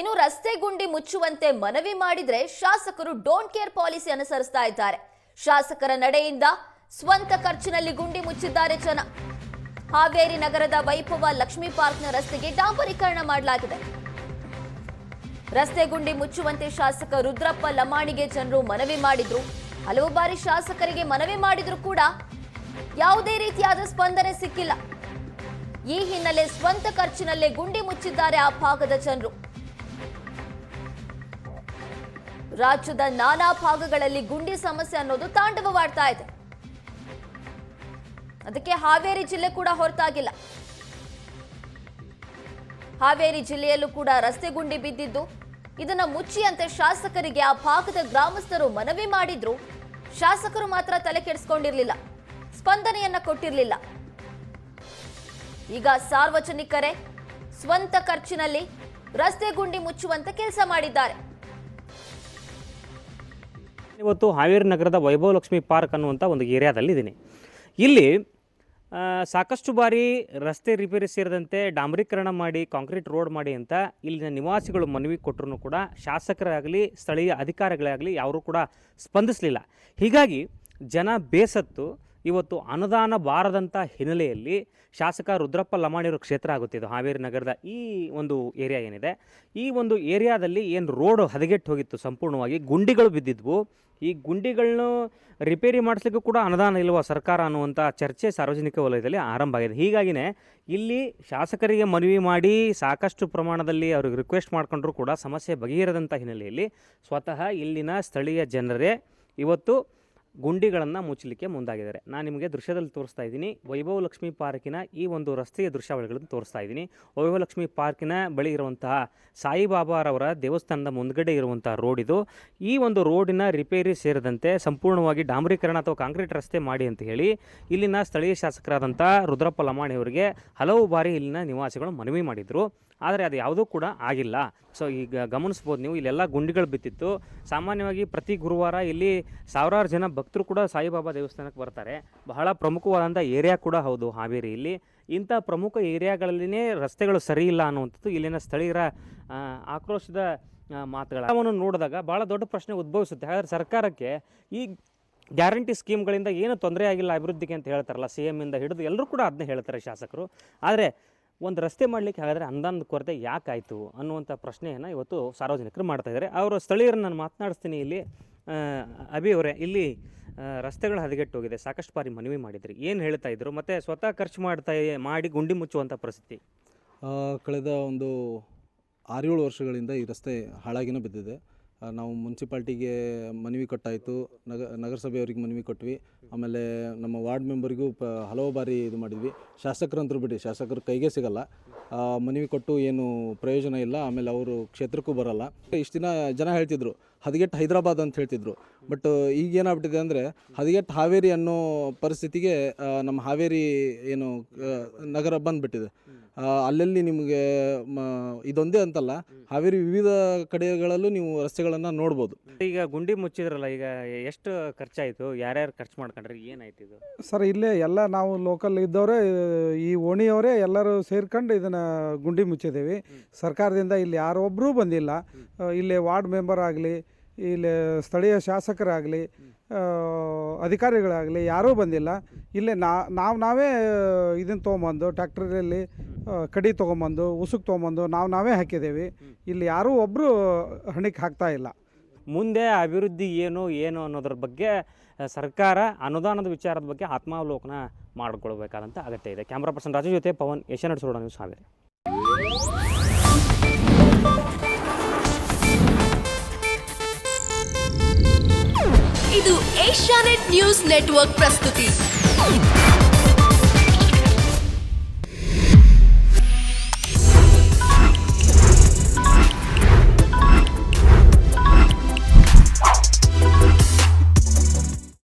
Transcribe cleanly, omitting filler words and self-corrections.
ಇನ್ನು ರಸ್ತೆ ಗುಂಡಿ ಮುಚ್ಚುವಂತೆ ಮನವಿ ಮಾಡಿದ್ರೆ ಶಾಸಕರು ಡೋಂಟ್ ಕೇರ್ ಪಾಲಿಸಿ ಅನುಸರಿಸ್ತಾ ಇದ್ದಾರೆ. ಶಾಸಕರ ನಡೆಯಿಂದ ಸ್ವಂತ ಖರ್ಚಿನಲ್ಲಿ ಗುಂಡಿ ಮುಚ್ಚಿದ್ದಾರೆ ಜನ. ಹಾವೇರಿ ನಗರದ ವೈಭವ ಲಕ್ಷ್ಮೀ ಪಾರ್ಕ್ನ ರಸ್ತೆಗೆ ಡಾಂಬರೀಕರಣ ಮಾಡಲಾಗಿದೆ. ರಸ್ತೆ ಗುಂಡಿ ಮುಚ್ಚುವಂತೆ ಶಾಸಕ ರುದ್ರಪ್ಪ ಲಮಾಣಿಗೆ ಜನರು ಮನವಿ ಮಾಡಿದ್ರು. ಹಲವು ಬಾರಿ ಶಾಸಕರಿಗೆ ಮನವಿ ಮಾಡಿದ್ರು ಕೂಡ ಯಾವುದೇ ರೀತಿಯಾದ ಸ್ಪಂದನೆ ಸಿಕ್ಕಿಲ್ಲ. ಈ ಹಿನ್ನೆಲೆ ಸ್ವಂತ ಖರ್ಚಿನಲ್ಲೇ ಗುಂಡಿ ಮುಚ್ಚಿದ್ದಾರೆ ಆ ಭಾಗದ ಜನರು. ರಾಜ್ಯದ ನಾನಾ ಭಾಗಗಳಲ್ಲಿ ಗುಂಡಿ ಸಮಸ್ಯೆ ಅನ್ನೋದು ತಾಂಡವವಾಡ್ತಾ ಇದೆ. ಅದಕ್ಕೆ ಹಾವೇರಿ ಜಿಲ್ಲೆ ಕೂಡ ಹೊರತಾಗಿಲ್ಲ. ಹಾವೇರಿ ಜಿಲ್ಲೆಯಲ್ಲೂ ಕೂಡ ರಸ್ತೆ ಗುಂಡಿ ಬಿದ್ದಿದ್ದು ಇದನ್ನ ಮುಚ್ಚಿಯಂತೆ ಶಾಸಕರಿಗೆ ಆ ಭಾಗದ ಗ್ರಾಮಸ್ಥರು ಮನವಿ ಮಾಡಿದ್ರು. ಶಾಸಕರು ಮಾತ್ರ ತಲೆ ಕೆಡಿಸಿಕೊಂಡಿರಲಿಲ್ಲ, ಸ್ಪಂದನೆಯನ್ನ ಕೊಟ್ಟಿರಲಿಲ್ಲ. ಈಗ ಸಾರ್ವಜನಿಕರೇ ಸ್ವಂತ ಖರ್ಚಿನಲ್ಲಿ ರಸ್ತೆ ಗುಂಡಿ ಮುಚ್ಚುವಂತ ಕೆಲಸ ಮಾಡಿದ್ದಾರೆ. ಇವತ್ತು ಹಾವೇರಿ ನಗರದ ವೈಭವ ಲಕ್ಷ್ಮಿ ಪಾರ್ಕ್ ಅನ್ನುವಂಥ ಒಂದು ಏರಿಯಾದಲ್ಲಿ ಇದ್ದೀನಿ. ಇಲ್ಲಿ ಸಾಕಷ್ಟು ಬಾರಿ ರಸ್ತೆ ರಿಪೇರಿ ಸೇರಿದಂತೆ ಡಾಂಬರೀಕರಣ ಮಾಡಿ ಕಾಂಕ್ರೀಟ್ ರೋಡ್ ಮಾಡಿ ಅಂತ ಇಲ್ಲಿನ ನಿವಾಸಿಗಳು ಮನವಿ ಕೊಟ್ಟರು ಕೂಡ ಶಾಸಕರಾಗಲಿ ಸ್ಥಳೀಯ ಅಧಿಕಾರಿಗಳಾಗಲಿ ಯಾರೂ ಕೂಡ ಸ್ಪಂದಿಸಲಿಲ್ಲ. ಹೀಗಾಗಿ ಜನ ಬೇಸತ್ತು ಇವತ್ತು ಅನುದಾನ ಬಾರದಂಥ ಹಿನ್ನೆಲೆಯಲ್ಲಿ ಶಾಸಕ ರುದ್ರಪ್ಪ ಲಮಾಣಿಯವರ ಕ್ಷೇತ್ರ ಆಗುತ್ತಿದ್ದು ಹಾವೇರಿ ನಗರದ ಈ ಒಂದು ಏರಿಯಾ ಏನಿದೆ, ಈ ಒಂದು ಏರಿಯಾದಲ್ಲಿ ಏನು ರೋಡ್ ಹದಗೆಟ್ಟು ಹೋಗಿತ್ತು, ಸಂಪೂರ್ಣವಾಗಿ ಗುಂಡಿಗಳು ಬಿದ್ದಿದ್ವು. ಈ ಗುಂಡಿಗಳನ್ನು ರಿಪೇರಿ ಮಾಡಿಸ್ಲಿಕ್ಕೂ ಕೂಡ ಅನುದಾನ ಇಲ್ವ ಸರ್ಕಾರ ಅನ್ನುವಂಥ ಚರ್ಚೆ ಸಾರ್ವಜನಿಕ ವಲಯದಲ್ಲಿ ಆರಂಭ ಆಗಿದೆ. ಹೀಗಾಗಿಯೇ ಇಲ್ಲಿ ಶಾಸಕರಿಗೆ ಮನವಿ ಮಾಡಿ ಸಾಕಷ್ಟು ಪ್ರಮಾಣದಲ್ಲಿ ಅವ್ರಿಗೆ ರಿಕ್ವೆಸ್ಟ್ ಮಾಡ್ಕೊಂಡ್ರೂ ಕೂಡ ಸಮಸ್ಯೆ ಬಗೆಹರದಂಥ ಹಿನ್ನೆಲೆಯಲ್ಲಿ ಸ್ವತಃ ಇಲ್ಲಿನ ಸ್ಥಳೀಯ ಜನರೇ ಇವತ್ತು ಗುಂಡಿಗಳನ್ನು ಮುಚ್ಚಲಿಕ್ಕೆ ಮುಂದಾಗಿದ್ದಾರೆ. ನಾನು ನಿಮಗೆ ದೃಶ್ಯದಲ್ಲಿ ತೋರಿಸ್ತಾ ಇದ್ದೀನಿ. ವೈಭವ ಲಕ್ಷ್ಮಿ ಪಾರ್ಕಿನ ಈ ಒಂದು ರಸ್ತೆಯ ದೃಶ್ಯಾವಳಿಗಳನ್ನು ತೋರಿಸ್ತಾ ಇದ್ದೀನಿ. ವೈಭವ ಲಕ್ಷ್ಮಿ ಪಾರ್ಕಿನ ಬಳಿ ಇರುವಂತಹ ಸಾಯಿಬಾಬಾರವರ ದೇವಸ್ಥಾನದ ಮುಂದ್ಗಡೆ ಇರುವಂಥ ರೋಡ್ ಇದು. ಈ ಒಂದು ರೋಡಿನ ರಿಪೇರಿ ಸೇರಿದಂತೆ ಸಂಪೂರ್ಣವಾಗಿ ಡಾಂಬರೀಕರಣ ಅಥವಾ ಕಾಂಕ್ರೀಟ್ ರಸ್ತೆ ಮಾಡಿ ಅಂತ ಹೇಳಿ ಇಲ್ಲಿನ ಸ್ಥಳೀಯ ಶಾಸಕರಾದಂಥ ರುದ್ರಪ್ಪ ಲಮಾಣಿಯವರಿಗೆ ಹಲವು ಬಾರಿ ಇಲ್ಲಿನ ನಿವಾಸಿಗಳು ಮನವಿ ಮಾಡಿದರು. ಆದರೆ ಅದು ಯಾವುದೂ ಕೂಡ ಆಗಿಲ್ಲ. ಸೊ ಈಗ ಗಮನಿಸ್ಬೋದು ನೀವು, ಇಲ್ಲೆಲ್ಲ ಗುಂಡಿಗಳು ಬಿತ್ತಿತ್ತು. ಸಾಮಾನ್ಯವಾಗಿ ಪ್ರತಿ ಗುರುವಾರ ಇಲ್ಲಿ ಸಾವಿರಾರು ಜನ ಭಕ್ತರು ಕೂಡ ಸಾಯಿಬಾಬಾ ದೇವಸ್ಥಾನಕ್ಕೆ ಬರ್ತಾರೆ. ಬಹಳ ಪ್ರಮುಖವಾದಂಥ ಏರಿಯಾ ಕೂಡ ಹೌದು ಹಾವೇರಿಯಲ್ಲಿ. ಇಂಥ ಪ್ರಮುಖ ಏರಿಯಾಗಳಲ್ಲಿನೇ ರಸ್ತೆಗಳು ಸರಿ ಇಲ್ಲ ಅನ್ನುವಂಥದ್ದು ಇಲ್ಲಿನ ಸ್ಥಳೀಯರ ಆಕ್ರೋಶದ ಮಾತುಗಳನ್ನು ನೋಡಿದಾಗ ಭಾಳ ದೊಡ್ಡ ಪ್ರಶ್ನೆ ಉದ್ಭವಿಸುತ್ತೆ. ಹಾಗಾದರೆ ಸರ್ಕಾರಕ್ಕೆ ಈ ಗ್ಯಾರಂಟಿ ಸ್ಕೀಮ್ಗಳಿಂದ ಏನು ತೊಂದರೆ ಆಗಿಲ್ಲ ಅಭಿವೃದ್ಧಿಗೆ ಅಂತ ಹೇಳ್ತಾರಲ್ಲ, CM ಇಂದ ಹಿಡಿದು ಎಲ್ಲರೂ ಕೂಡ ಅದನ್ನೇ ಹೇಳ್ತಾರೆ ಶಾಸಕರು. ಆದರೆ ಒಂದು ರಸ್ತೆ ಮಾಡಲಿಕ್ಕೆ ಹಾಗಾದರೆ ಅನುದಾನದ ಕೊರತೆ ಯಾಕಾಯಿತು ಅನ್ನುವಂಥ ಪ್ರಶ್ನೆಯನ್ನು ಇವತ್ತು ಸಾರ್ವಜನಿಕರು ಮಾಡ್ತಾಯಿದ್ದಾರೆ. ಅವರು ಸ್ಥಳೀಯರನ್ನು ನಾನು ಮಾತನಾಡಿಸ್ತೀನಿ. ಇಲ್ಲಿ ಅಭಿ ಅವರೇ, ಇಲ್ಲಿ ರಸ್ತೆಗಳು ಹದಗೆಟ್ಟು ಹೋಗಿದೆ, ಸಾಕಷ್ಟು ಬಾರಿ ಮನವಿ ಮಾಡಿದ್ರಿ, ಏನು ಹೇಳ್ತಾ ಇದ್ರು? ಮತ್ತು ಸ್ವತಃ ಖರ್ಚು ಮಾಡಿ ಗುಂಡಿ ಮುಚ್ಚುವಂಥ ಪರಿಸ್ಥಿತಿ ಕಳೆದ ಒಂದು 6-7 ವರ್ಷಗಳಿಂದ ಈ ರಸ್ತೆ ಹಾಳಾಗಿನೇ ಬಿದ್ದಿದೆ. ನಾವು ಮುನ್ಸಿಪಾಲ್ಟಿಗೆ ಮನವಿ ಕೊಟ್ಟಾಯಿತು, ನಗರಸಭೆಯವ್ರಿಗೆ ಮನವಿ ಕೊಟ್ವಿ, ಆಮೇಲೆ ನಮ್ಮ ವಾರ್ಡ್ ಮೆಂಬರಿಗೂ ಹಲವು ಬಾರಿ ಇದು ಮಾಡಿದ್ವಿ. ಶಾಸಕರಂತರೂ ಬಿಡಿ, ಶಾಸಕರು ಕೈಗೆ ಸಿಗಲ್ಲ. ಮನವಿ ಕೊಟ್ಟು ಏನು ಪ್ರಯೋಜನ ಇಲ್ಲ. ಆಮೇಲೆ ಅವರು ಕ್ಷೇತ್ರಕ್ಕೂ ಬರಲ್ಲ. ಇಷ್ಟು ದಿನ ಜನ ಹೇಳ್ತಿದ್ರು ಹದಗೆಟ್ಟು ಹೈದರಾಬಾದ್ ಅಂತ ಹೇಳ್ತಿದ್ರು. ಬಟ್ ಈಗೇನಾಗ್ಬಿಟ್ಟಿದೆ ಅಂದರೆ ಹದಗೆಟ್ಟು ಹಾವೇರಿ ಅನ್ನೋ ಪರಿಸ್ಥಿತಿಗೆ ನಮ್ಮ ಹಾವೇರಿ ಏನು ನಗರ ಬಂದುಬಿಟ್ಟಿದೆ. ಅಲ್ಲಲ್ಲಿ ನಿಮಗೆ ಇದೊಂದೇ ಅಂತಲ್ಲ, ಹಾವೇರಿ ವಿವಿಧ ಕಡೆಗಳಲ್ಲೂ ನೀವು ರಸ್ತೆಗಳನ್ನು ನೋಡ್ಬೋದು. ಈಗ ಗುಂಡಿ ಮುಚ್ಚಿದ್ರಲ್ಲ, ಈಗ ಎಷ್ಟು ಖರ್ಚಾಯಿತು? ಯಾರ್ಯಾರು ಖರ್ಚು ಮಾಡ್ಕೊಂಡ್ರೆ ಏನಾಯ್ತು ಇದು? ಸರ್, ಇಲ್ಲೇ ಎಲ್ಲ ನಾವು ಲೋಕಲ್ ಇದ್ದವರೇ, ಈ ಓಣಿಯವರೇ ಎಲ್ಲರೂ ಸೇರ್ಕೊಂಡು ಇದನ್ನು ಗುಂಡಿ ಮುಚ್ಚಿದ್ದೀವಿ. ಸರ್ಕಾರದಿಂದ ಇಲ್ಲಿ ಯಾರೊಬ್ಬರೂ ಬಂದಿಲ್ಲ. ಇಲ್ಲೇ ವಾರ್ಡ್ ಮೆಂಬರ್ ಆಗಲಿ, ಇಲ್ಲಿ ಸ್ಥಳೀಯ ಶಾಸಕರಾಗಲಿ, ಅಧಿಕಾರಿಗಳಾಗಲಿ ಯಾರೂ ಬಂದಿಲ್ಲ. ಇಲ್ಲೇ ನಾವೇ ಇದನ್ನು ತೊಗೊಂಬಂದು ಟ್ಯಾಕ್ಟ್ರಲ್ಲಿ ಕಡಿ ತೊಗೊಂಬಂದು ಉಸುಕು ತೊಗೊಂಬಂದು ನಾವೇ ಹಾಕಿದ್ದೇವೆ. ಇಲ್ಲಿ ಯಾರೂ ಒಬ್ಬರು ಹಣಿಗೆ ಹಾಕ್ತಾ ಇಲ್ಲ. ಮುಂದೆ ಅಭಿವೃದ್ಧಿ ಏನು ಅನ್ನೋದ್ರ ಬಗ್ಗೆ ಸರ್ಕಾರ ಅನುದಾನದ ವಿಚಾರದ ಬಗ್ಗೆ ಆತ್ಮಾವಲೋಕನ ಮಾಡಿಕೊಳ್ಬೇಕಾದಂಥ ಅಗತ್ಯ ಇದೆ. ಕ್ಯಾಮ್ರಾ ಪರ್ಸನ್ ರಾಜು ಜೊತೆ ಪವನ್, ಏಷ್ಯಾನೆಟ್ ಸುವರ್ಣ ನ್ಯೂಸ್, ಹಾವೇರಿ. ಇದು ಏಷ್ಯಾನೆಟ್ ನ್ಯೂಸ್ ನೆಟ್ವರ್ಕ್ ಪ್ರಸ್ತುತಿ.